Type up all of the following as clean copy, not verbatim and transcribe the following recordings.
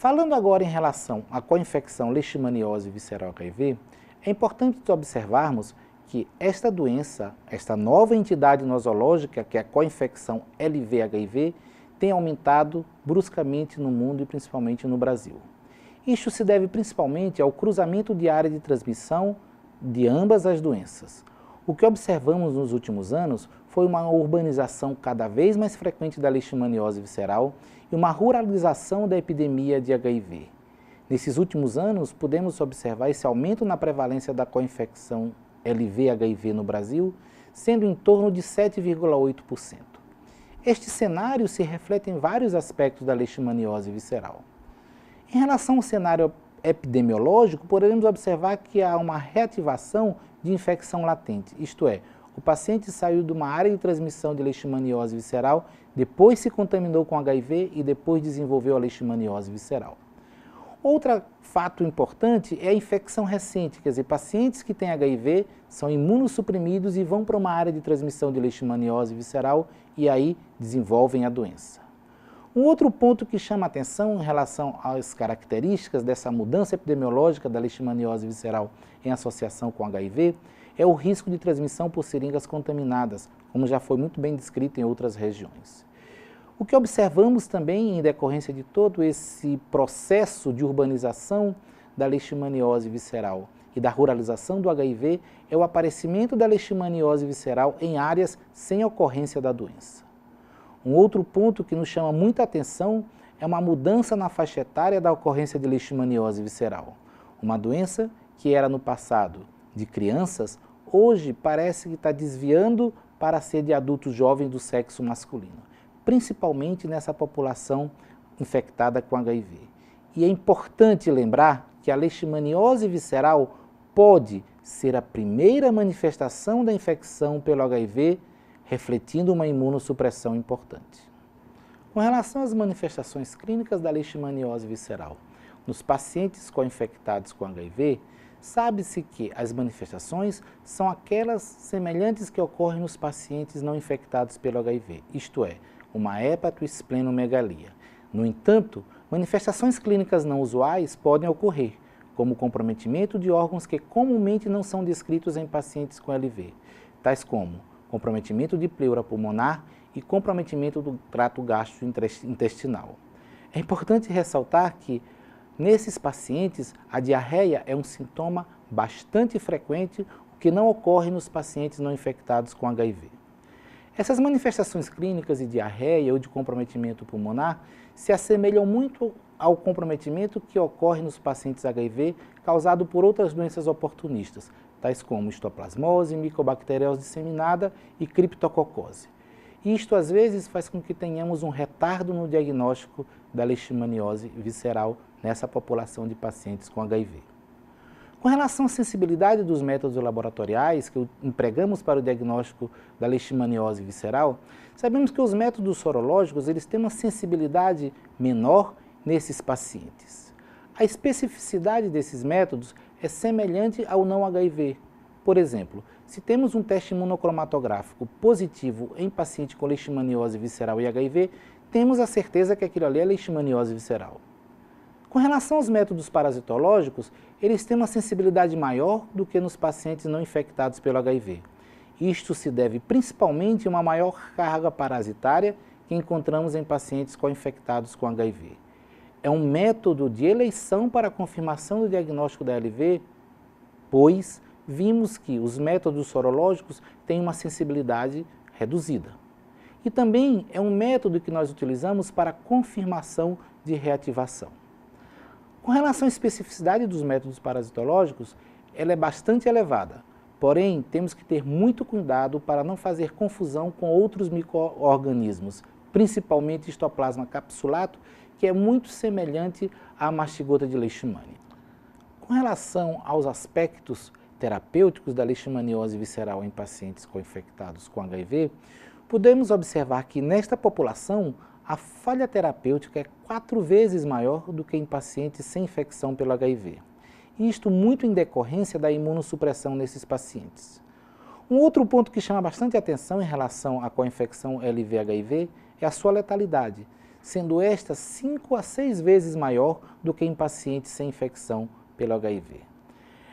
Falando agora em relação à coinfecção leishmaniose visceral HIV, é importante observarmos que esta doença, esta nova entidade nosológica, que é a coinfecção LV-HIV, tem aumentado bruscamente no mundo e principalmente no Brasil. Isto se deve principalmente ao cruzamento de área de transmissão de ambas as doenças. O que observamos nos últimos anos foi uma urbanização cada vez mais frequente da leishmaniose visceral e uma ruralização da epidemia de HIV. Nesses últimos anos, podemos observar esse aumento na prevalência da coinfecção LV-HIV no Brasil, sendo em torno de 7,8%. Este cenário se reflete em vários aspectos da leishmaniose visceral. Em relação ao cenário epidemiológico, podemos observar que há uma reativação de infecção latente, isto é, o paciente saiu de uma área de transmissão de leishmaniose visceral, depois se contaminou com HIV e depois desenvolveu a leishmaniose visceral. Outro fato importante é a infecção recente, quer dizer, pacientes que têm HIV são imunossuprimidos e vão para uma área de transmissão de leishmaniose visceral e aí desenvolvem a doença. Um outro ponto que chama a atenção em relação às características dessa mudança epidemiológica da leishmaniose visceral em associação com HIV é o risco de transmissão por seringas contaminadas, como já foi muito bem descrito em outras regiões. O que observamos também em decorrência de todo esse processo de urbanização da leishmaniose visceral e da ruralização do HIV é o aparecimento da leishmaniose visceral em áreas sem ocorrência da doença. Um outro ponto que nos chama muita atenção é uma mudança na faixa etária da ocorrência de leishmaniose visceral. Uma doença que era no passado de crianças, hoje parece que está desviando para ser de adultos jovens do sexo masculino, principalmente nessa população infectada com HIV. E é importante lembrar que a leishmaniose visceral pode ser a primeira manifestação da infecção pelo HIV, refletindo uma imunossupressão importante. Com relação às manifestações clínicas da leishmaniose visceral nos pacientes co-infectados com HIV, sabe-se que as manifestações são aquelas semelhantes que ocorrem nos pacientes não infectados pelo HIV, isto é, uma hepatoesplenomegalia. No entanto, manifestações clínicas não usuais podem ocorrer, como comprometimento de órgãos que comumente não são descritos em pacientes com LV, tais como comprometimento de pleura pulmonar e comprometimento do trato gastrointestinal. É importante ressaltar que, nesses pacientes, a diarreia é um sintoma bastante frequente, o que não ocorre nos pacientes não infectados com HIV. Essas manifestações clínicas de diarreia ou de comprometimento pulmonar se assemelham muito ao comprometimento que ocorre nos pacientes HIV causado por outras doenças oportunistas, tais como histoplasmose, micobacteriose disseminada e criptococose. Isto, às vezes, faz com que tenhamos um retardo no diagnóstico da leishmaniose visceral nessa população de pacientes com HIV. Com relação à sensibilidade dos métodos laboratoriais que empregamos para o diagnóstico da leishmaniose visceral, sabemos que os métodos sorológicos eles têm uma sensibilidade menor nesses pacientes. A especificidade desses métodos é semelhante ao não HIV. Por exemplo, se temos um teste imunocromatográfico positivo em paciente com leishmaniose visceral e HIV, temos a certeza que aquilo ali é leishmaniose visceral. Com relação aos métodos parasitológicos, eles têm uma sensibilidade maior do que nos pacientes não infectados pelo HIV. Isto se deve principalmente a uma maior carga parasitária que encontramos em pacientes co-infectados com HIV. É um método de eleição para a confirmação do diagnóstico da LV, pois vimos que os métodos sorológicos têm uma sensibilidade reduzida. E também é um método que nós utilizamos para a confirmação de reativação. Com relação à especificidade dos métodos parasitológicos, ela é bastante elevada, porém temos que ter muito cuidado para não fazer confusão com outros micro-organismos, principalmente histoplasma capsulato, que é muito semelhante à mastigota de leishmania. Com relação aos aspectos terapêuticos da leishmaniose visceral em pacientes co-infectados com HIV, podemos observar que nesta população a falha terapêutica é 4 vezes maior do que em pacientes sem infecção pelo HIV. Isto muito em decorrência da imunossupressão nesses pacientes. Um outro ponto que chama bastante atenção em relação à co-infecção LV-HIV é a sua letalidade. sendo esta 5 a 6 vezes maior do que em pacientes sem infecção pelo HIV.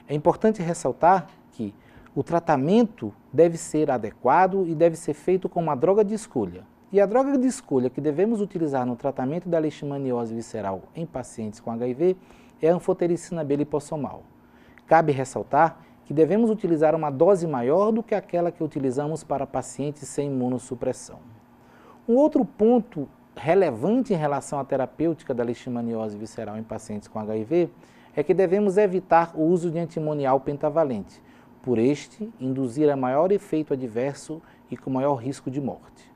É importante ressaltar que o tratamento deve ser adequado e deve ser feito com uma droga de escolha. E a droga de escolha que devemos utilizar no tratamento da leishmaniose visceral em pacientes com HIV é a anfotericina B lipossomal. Cabe ressaltar que devemos utilizar uma dose maior do que aquela que utilizamos para pacientes sem imunossupressão. Um outro ponto relevante em relação à terapêutica da leishmaniose visceral em pacientes com HIV é que devemos evitar o uso de antimonial pentavalente, por este induzir a maior efeito adverso e com maior risco de morte.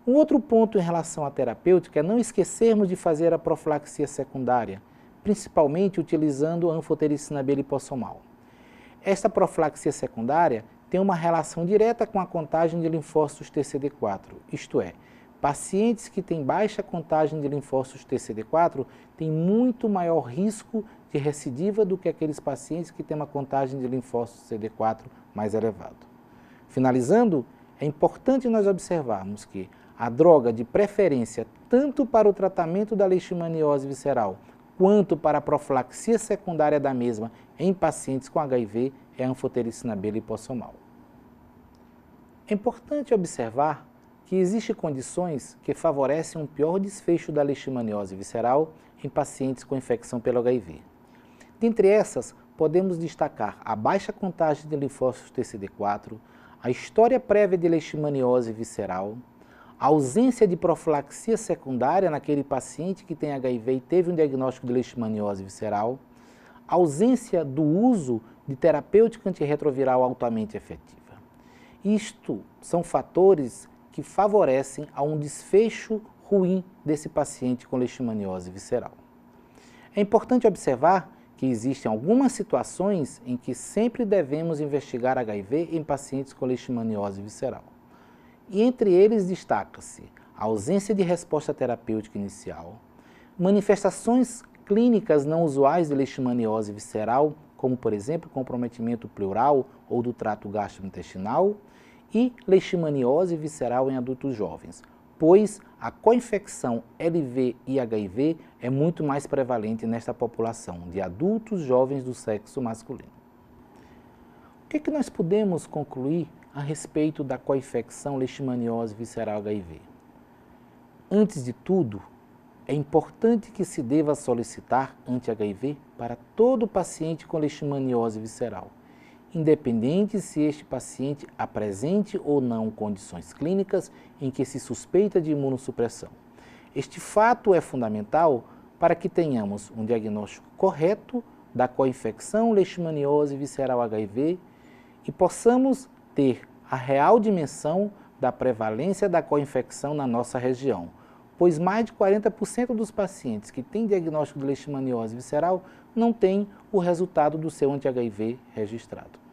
Um outro ponto em relação à terapêutica é não esquecermos de fazer a profilaxia secundária, principalmente utilizando a anfotericina B lipossomal. Esta profilaxia secundária tem uma relação direta com a contagem de linfócitos TCD4, isto é, pacientes que têm baixa contagem de linfócitos TCD4 têm muito maior risco de recidiva do que aqueles pacientes que têm uma contagem de linfócitos CD4 mais elevado. Finalizando, é importante nós observarmos que a droga de preferência tanto para o tratamento da leishmaniose visceral quanto para a profilaxia secundária da mesma em pacientes com HIV é a anfotericina B lipossomal. É importante observar que existem condições que favorecem um pior desfecho da leishmaniose visceral em pacientes com infecção pelo HIV. Dentre essas, podemos destacar a baixa contagem de linfócitos TCD4, a história prévia de leishmaniose visceral, a ausência de profilaxia secundária naquele paciente que tem HIV e teve um diagnóstico de leishmaniose visceral, a ausência do uso de terapêutica antirretroviral altamente efetiva. Isto são fatores que favorecem a um desfecho ruim desse paciente com leishmaniose visceral. É importante observar que existem algumas situações em que sempre devemos investigar HIV em pacientes com leishmaniose visceral. E entre eles destaca-se a ausência de resposta terapêutica inicial, manifestações clínicas não usuais de leishmaniose visceral, como por exemplo comprometimento pleural ou do trato gastrointestinal, e leishmaniose visceral em adultos jovens, pois a coinfecção LV e HIV é muito mais prevalente nesta população de adultos jovens do sexo masculino. O que nós podemos concluir a respeito da coinfecção leishmaniose visceral HIV? Antes de tudo, é importante que se deva solicitar anti-HIV para todo paciente com leishmaniose visceral, independente se este paciente apresente ou não condições clínicas em que se suspeita de imunossupressão. Este fato é fundamental para que tenhamos um diagnóstico correto da coinfecção leishmaniose visceral HIV e possamos ter a real dimensão da prevalência da coinfecção na nossa região, pois mais de 40% dos pacientes que têm diagnóstico de leishmaniose visceral não têm o resultado do seu anti-HIV registrado.